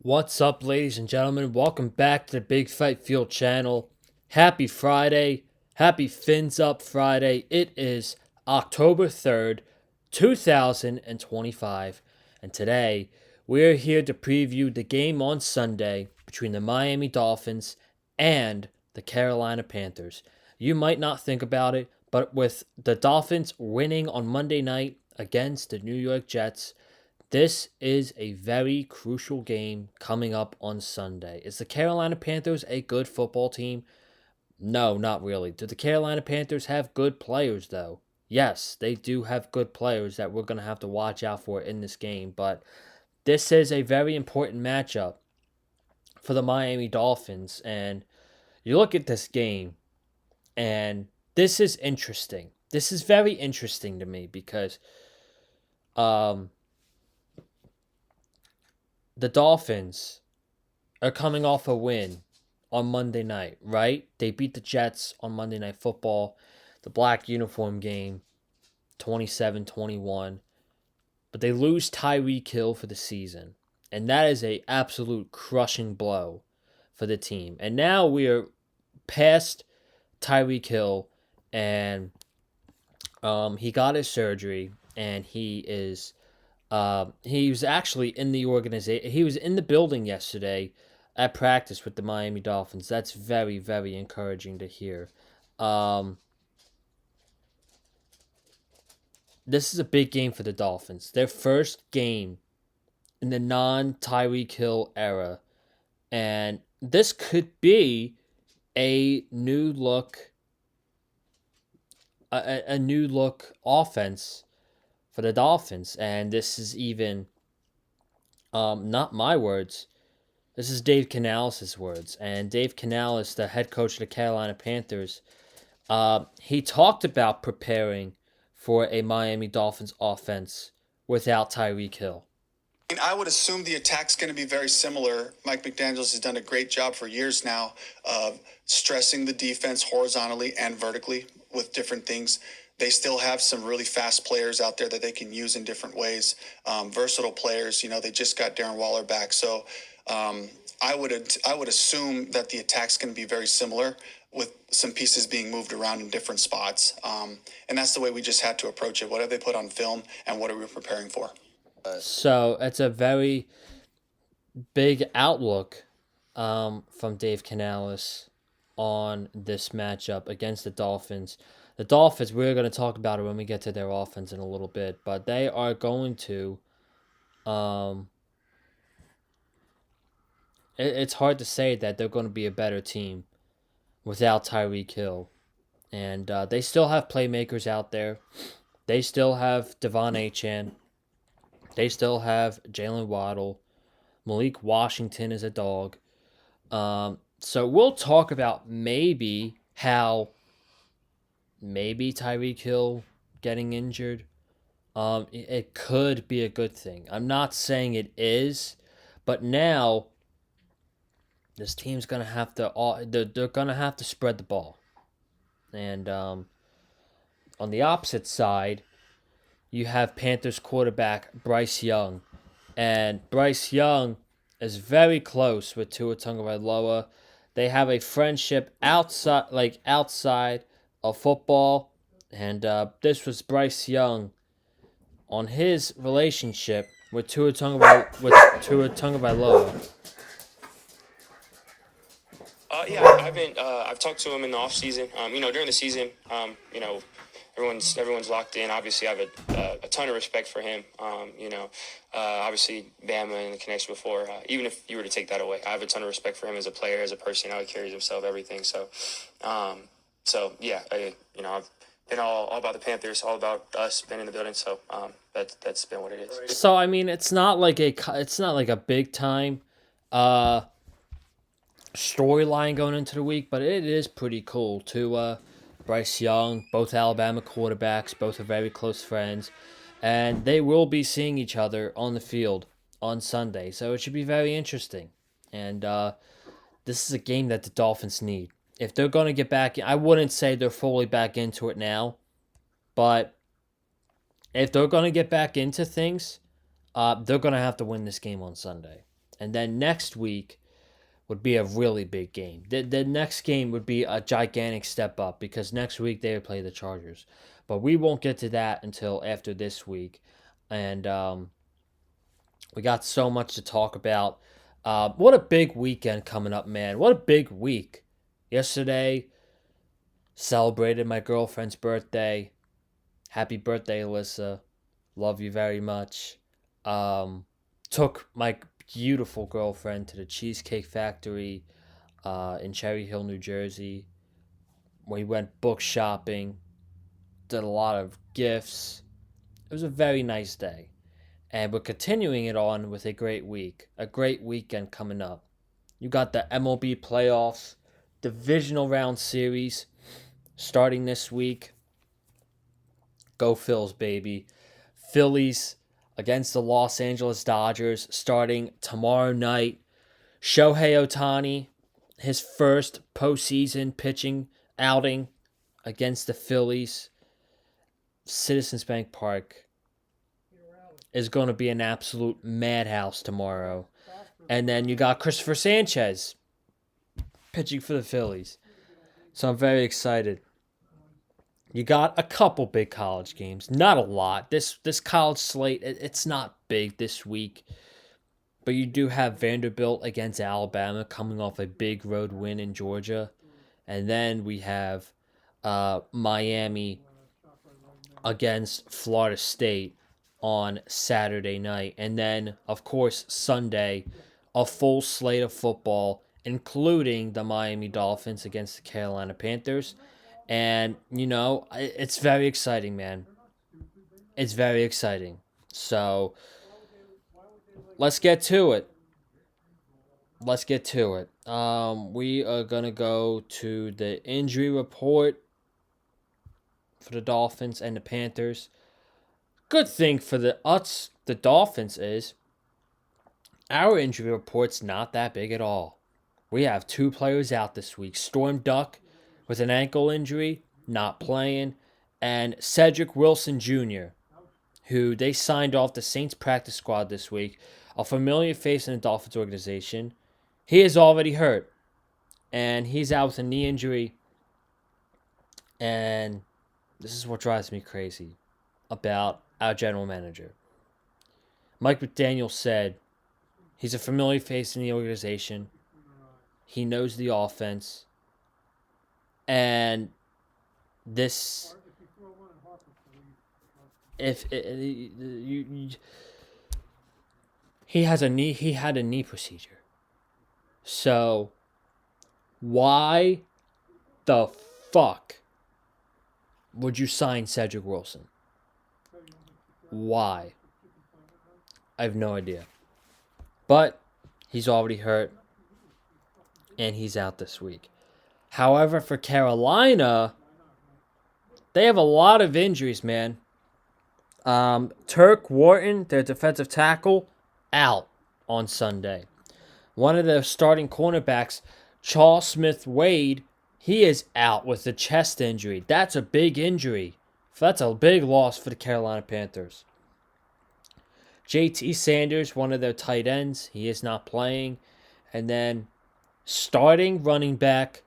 What's up, ladies and gentlemen? Welcome back to the Big Fight Field channel. Happy Friday. Happy Fins Up Friday. It is October 3rd, 2025. And today, we're here to preview the game on Sunday between the Miami Dolphins and the Carolina Panthers. You might not think about it, but with the Dolphins winning on Monday night against the New York Jets, this is a very crucial game coming up on Sunday. Is the Carolina Panthers a good football team? No, not really. Do the Carolina Panthers have good players, though? Yes, they do have good players that we're going to have to watch out for in this game, but this is a very important matchup for the Miami Dolphins. And you look at this game, and this is interesting. This is very interesting to me because um, the Dolphins are coming off a win on Monday night, right? They beat the Jets on Monday Night Football, the black uniform game, 27-21. But they lose Tyreek Hill for the season. And that is a absolute crushing blow for the team. And now we are past Tyreek Hill, and he got his surgery, and he was actually in the organization. He was in the building yesterday at practice with the Miami Dolphins. That's very, very encouraging to hear. Um, this is a big game for the Dolphins. Their first game in the non-Tyreek Hill era, and this could be a new look, a new look offense for the Dolphins. And this is even not my words. This is Dave Canales' words. And Dave Canales, the head coach of the Carolina Panthers, he talked about preparing for a Miami Dolphins offense without Tyreek Hill. I would assume the attack's going to be very similar. Mike McDaniels has done a great job for years now of stressing the defense horizontally and vertically with different things. They still have some really fast players out there that they can use in different ways. Versatile players. They just got Darren Waller back, so I would assume that the attack's going to be very similar with some pieces being moved around in different spots. And that's the way we just had to approach it. What have they put on film, and what are we preparing for? So it's a very big outlook from Dave Canales on this matchup against the Dolphins. The Dolphins, we're going to talk about it when we get to their offense in a little bit, but they are going to. Um, it's hard to say that they're going to be a better team without Tyreek Hill. And they still have playmakers out there. They still have Devon Achan. They still have Jalen Waddle. Malik Washington is a dog. So we'll talk about how maybe Tyreek Hill getting injured. It could be a good thing. I'm not saying it is, but now this team's gonna have to they're gonna have to spread the ball. And on the opposite side, you have Panthers quarterback Bryce Young, and Bryce Young is very close with Tua Tagovailoa. They have a friendship outside of football, and this was Bryce Young on his relationship with Tua Tagovailoa. I've talked to him in the off season. During the season, everyone's locked in. Obviously, I have a ton of respect for him. Obviously, Bama and the connection before. Even if you were to take that away, I have a ton of respect for him as a player, as a person, how he carries himself, everything. I've been all about the Panthers, all about us being in the building. So that's been what it is. So I mean, it's not like a big time uh storyline going into the week, but it is pretty cool. Bryce Young, both Alabama quarterbacks, both are very close friends, and they will be seeing each other on the field on Sunday. So it should be very interesting. And this is a game that the Dolphins need. If they're going to get back, I wouldn't say they're fully back into it now, but if they're going to get back into things, they're going to have to win this game on Sunday. And then next week would be a really big game. The next game would be a gigantic step up because next week they would play the Chargers. But we won't get to that until after this week. And we got so much to talk about. What a big weekend coming up, man. What a big week. Yesterday, celebrated my girlfriend's birthday. Happy birthday, Alyssa. Love you very much. Took my beautiful girlfriend to the Cheesecake Factory in Cherry Hill, New Jersey. We went book shopping, did a lot of gifts. It was a very nice day. And we're continuing it on with a great week, a great weekend coming up. You got the MLB playoffs, divisional round series starting this week. Go Phils, baby. Phillies against the Los Angeles Dodgers starting tomorrow night. Shohei Ohtani, his first postseason pitching outing against the Phillies. Citizens Bank Park is going to be an absolute madhouse tomorrow. And then you got Christopher Sanchez pitching for the Phillies. So I'm very excited. You got a couple big college games. Not a lot. This college slate, it's not big this week. But you do have Vanderbilt against Alabama coming off a big road win in Georgia. And then we have Miami against Florida State on Saturday night. And then, of course, Sunday, a full slate of football, including the Miami Dolphins against the Carolina Panthers. And, it's very exciting, man. It's very exciting. So, let's get to it. We are going to go to the injury report for the Dolphins and the Panthers. Good thing for the Dolphins is our injury report's not that big at all. We have 2 players out this week. Storm Duck with an ankle injury, not playing, and Cedric Wilson Jr., who they signed off the Saints practice squad this week, a familiar face in the Dolphins organization. He is already hurt, and he's out with a knee injury, and this is what drives me crazy about our general manager. Mike McDaniel said he's a familiar face in the organization. He knows the offense. And this, he had a knee procedure. So, why the fuck would you sign Cedric Wilson? Why? I have no idea. But he's already hurt, and he's out this week. However, for Carolina, they have a lot of injuries, man. Turk Wharton, their defensive tackle, out on Sunday. One of their starting cornerbacks, Charles Smith-Wade, he is out with a chest injury. That's a big injury. That's a big loss for the Carolina Panthers. JT Sanders, one of their tight ends, he is not playing. And then starting running back,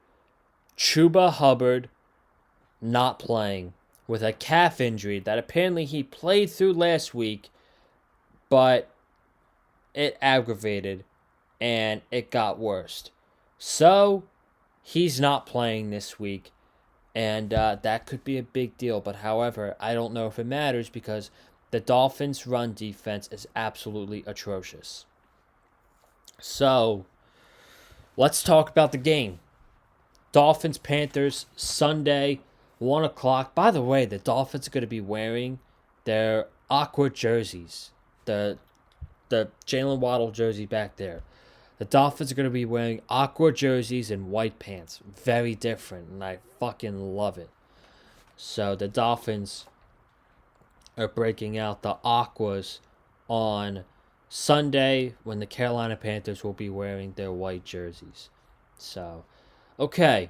Chuba Hubbard, not playing with a calf injury that apparently he played through last week, but it aggravated and it got worse. So, he's not playing this week, and that could be a big deal. But however, I don't know if it matters because the Dolphins' run defense is absolutely atrocious. So, let's talk about the game. Dolphins-Panthers, Sunday, 1 o'clock. By the way, the Dolphins are going to be wearing their aqua jerseys. The Jalen Waddle jersey back there. The Dolphins are going to be wearing aqua jerseys and white pants. Very different, and I fucking love it. So the Dolphins are breaking out the aquas on Sunday when the Carolina Panthers will be wearing their white jerseys. So, okay.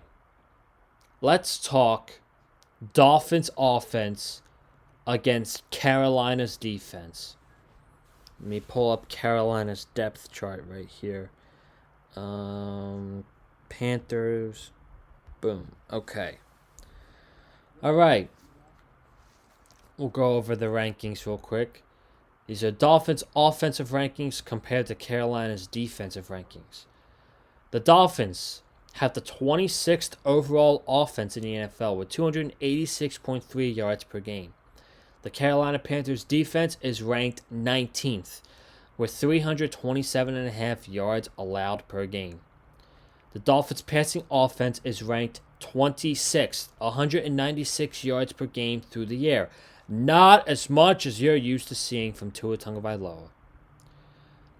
Let's talk Dolphins offense against Carolina's defense. Let me pull up Carolina's depth chart right here. Panthers. Boom. Okay. All right. We'll go over the rankings real quick. These are Dolphins' offensive rankings compared to Carolina's defensive rankings. The Dolphins have the 26th overall offense in the NFL with 286.3 yards per game. The Carolina Panthers defense is ranked 19th with 327.5 yards allowed per game. The Dolphins passing offense is ranked 26th, 196 yards per game through the air. Not as much as you're used to seeing from Tua Tagovailoa.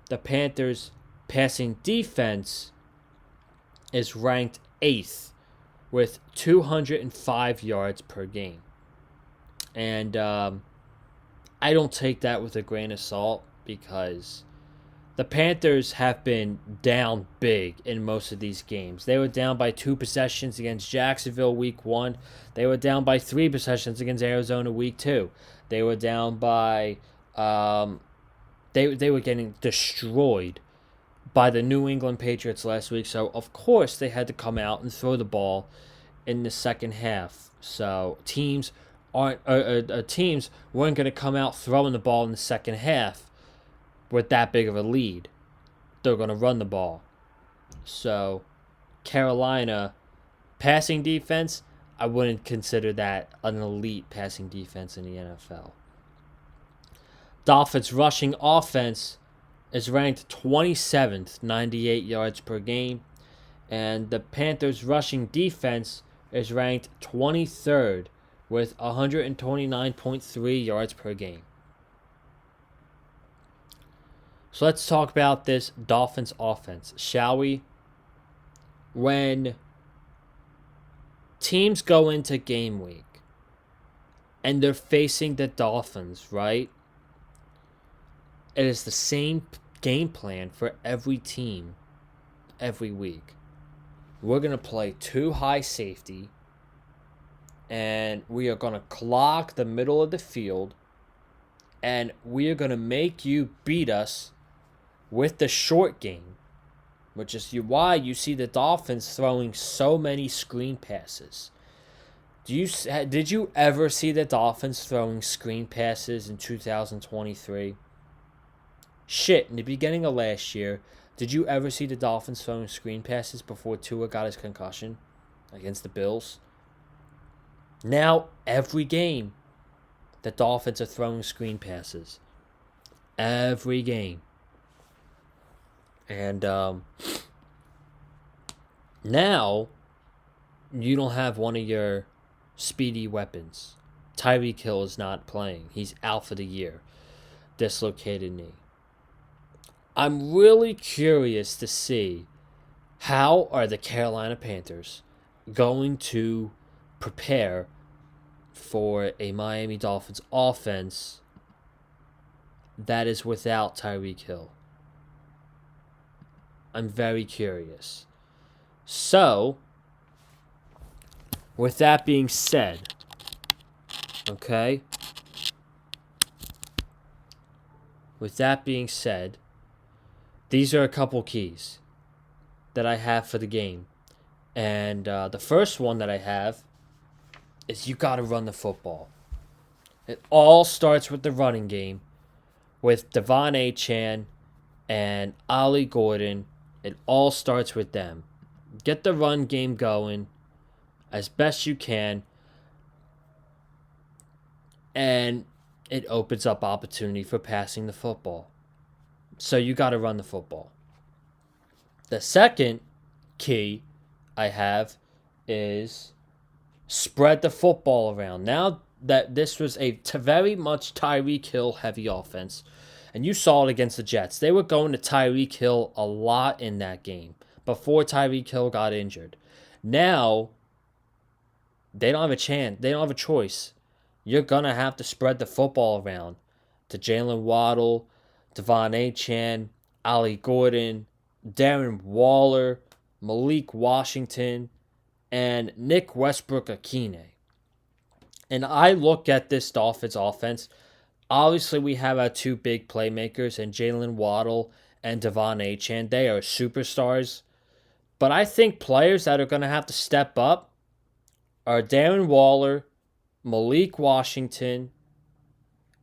The Panthers passing defense is ranked 8th with 205 yards per game. And I don't take that with a grain of salt because the Panthers have been down big in most of these games. They were down by 2 possessions against Jacksonville week 1. They were down by 3 possessions against Arizona week 2. They were down by they were getting destroyed by the New England Patriots last week. So of course they had to come out and throw the ball in the second half. So teams weren't going to come out throwing the ball in the second half with that big of a lead. They're going to run the ball. So Carolina passing defense, I wouldn't consider that an elite passing defense in the NFL. Dolphins rushing offense is ranked 27th, 98 yards per game. And the Panthers rushing defense is ranked 23rd with 129.3 yards per game. So let's talk about this Dolphins offense, shall we? When teams go into game week and they're facing the Dolphins, right? It is the same game plan for every team every week. We're going to play 2 high safety and we are going to clog the middle of the field and we are going to make you beat us with the short game, which is why you see the Dolphins throwing so many screen passes. Did you ever see the Dolphins throwing screen passes in 2023? Shit, in the beginning of last year, did you ever see the Dolphins throwing screen passes before Tua got his concussion against the Bills? Now, every game, the Dolphins are throwing screen passes. Every game. And now, you don't have one of your speedy weapons. Tyreek Hill is not playing. He's out for the year. Dislocated knee. I'm really curious to see how are the Carolina Panthers going to prepare for a Miami Dolphins offense that is without Tyreek Hill. I'm very curious. So, with that being said, okay? With that being said, these are a couple keys that I have for the game. And the first one that I have is you got to run the football. It all starts with the running game with Devon Achane and Ollie Gordon. It all starts with them. Get the run game going as best you can. And it opens up opportunity for passing the football. So you got to run the football. The second key I have is spread the football around. Now that this was a very much Tyreek Hill heavy offense, and you saw it against the Jets. They were going to Tyreek Hill a lot in that game before Tyreek Hill got injured. Now, they don't have a chance. They don't have a choice. You're going to have to spread the football around to Jalen Waddle, Devon Achane, Ollie Gordon, Darren Waller, Malik Washington, and Nick Westbrook-Akine. And I look at this Dolphins offense, Obviously, we have our two big playmakers and Jalen Waddle and Devon Achane. They are superstars. But I think players that are going to have to step up are Darren Waller, Malik Washington,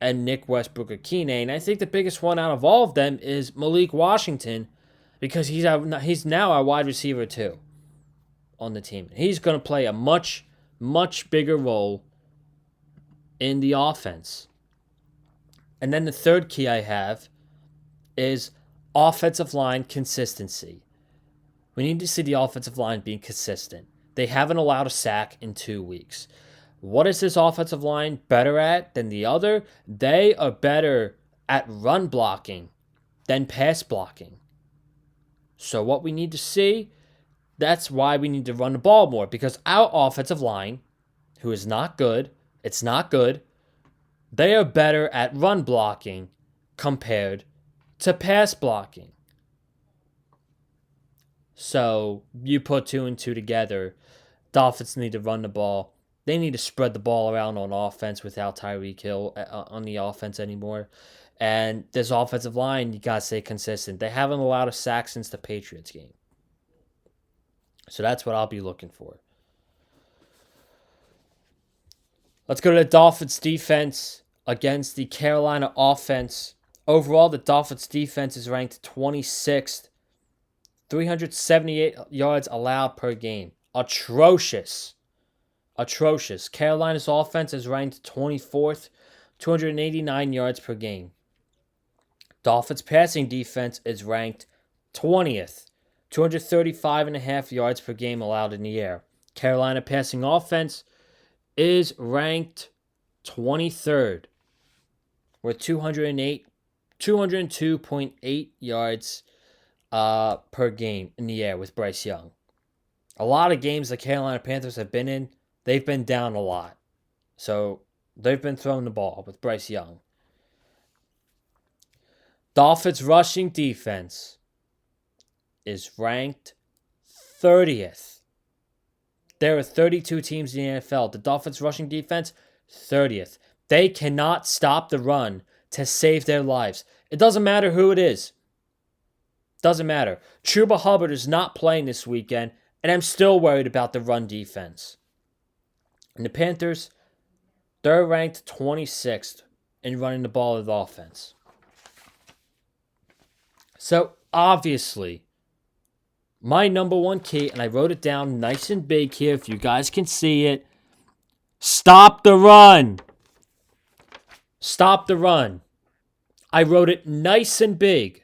and Nick Westbrook-Akine. And I think the biggest one out of all of them is Malik Washington because he's now our wide receiver too on the team. He's going to play a much, much bigger role in the offense. And then the third key I have is offensive line consistency. We need to see the offensive line being consistent. They haven't allowed a sack in 2 weeks. What is this offensive line better at than the other? They are better at run blocking than pass blocking. So what we need to see, that's why we need to run the ball more, because our offensive line, who is not good, it's not good, they are better at run blocking compared to pass blocking. So you put 2 and 2 together. Dolphins need to run the ball. They need to spread the ball around on offense without Tyreek Hill on the offense anymore. And this offensive line, you got to stay consistent. They haven't allowed a sack since the Patriots game. So that's what I'll be looking for. Let's go to the Dolphins defense against the Carolina offense. Overall, the Dolphins defense is ranked 26th. 378 yards allowed per game. Atrocious. Carolina's offense is ranked 24th. 289 yards per game. Dolphins passing defense is ranked 20th. 235.5 yards per game allowed in the air. Carolina passing offense is ranked 23rd with 202.8 yards per game in the air with Bryce Young. A lot of games the Carolina Panthers have been in, they've been down a lot. So they've been throwing the ball with Bryce Young. Dolphins rushing defense is ranked 30th. There are 32 teams in the NFL. The Dolphins rushing defense, 30th. They cannot stop the run to save their lives. It doesn't matter who it is. Doesn't matter. Chuba Hubbard is not playing this weekend, and I'm still worried about the run defense. And the Panthers, they're ranked 26th in running the ball of the offense. So, obviously, my number one key, and I wrote it down nice and big here if you guys can see it, stop the run. Stop the run. I wrote it nice and big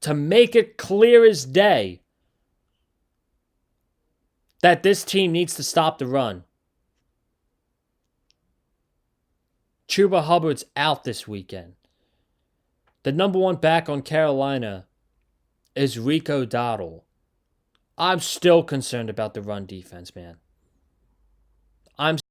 to make it clear as day that this team needs to stop the run. Chuba Hubbard's out this weekend. The number one back on Carolina is Rico Dowdle. I'm still concerned about the run defense, man. I'm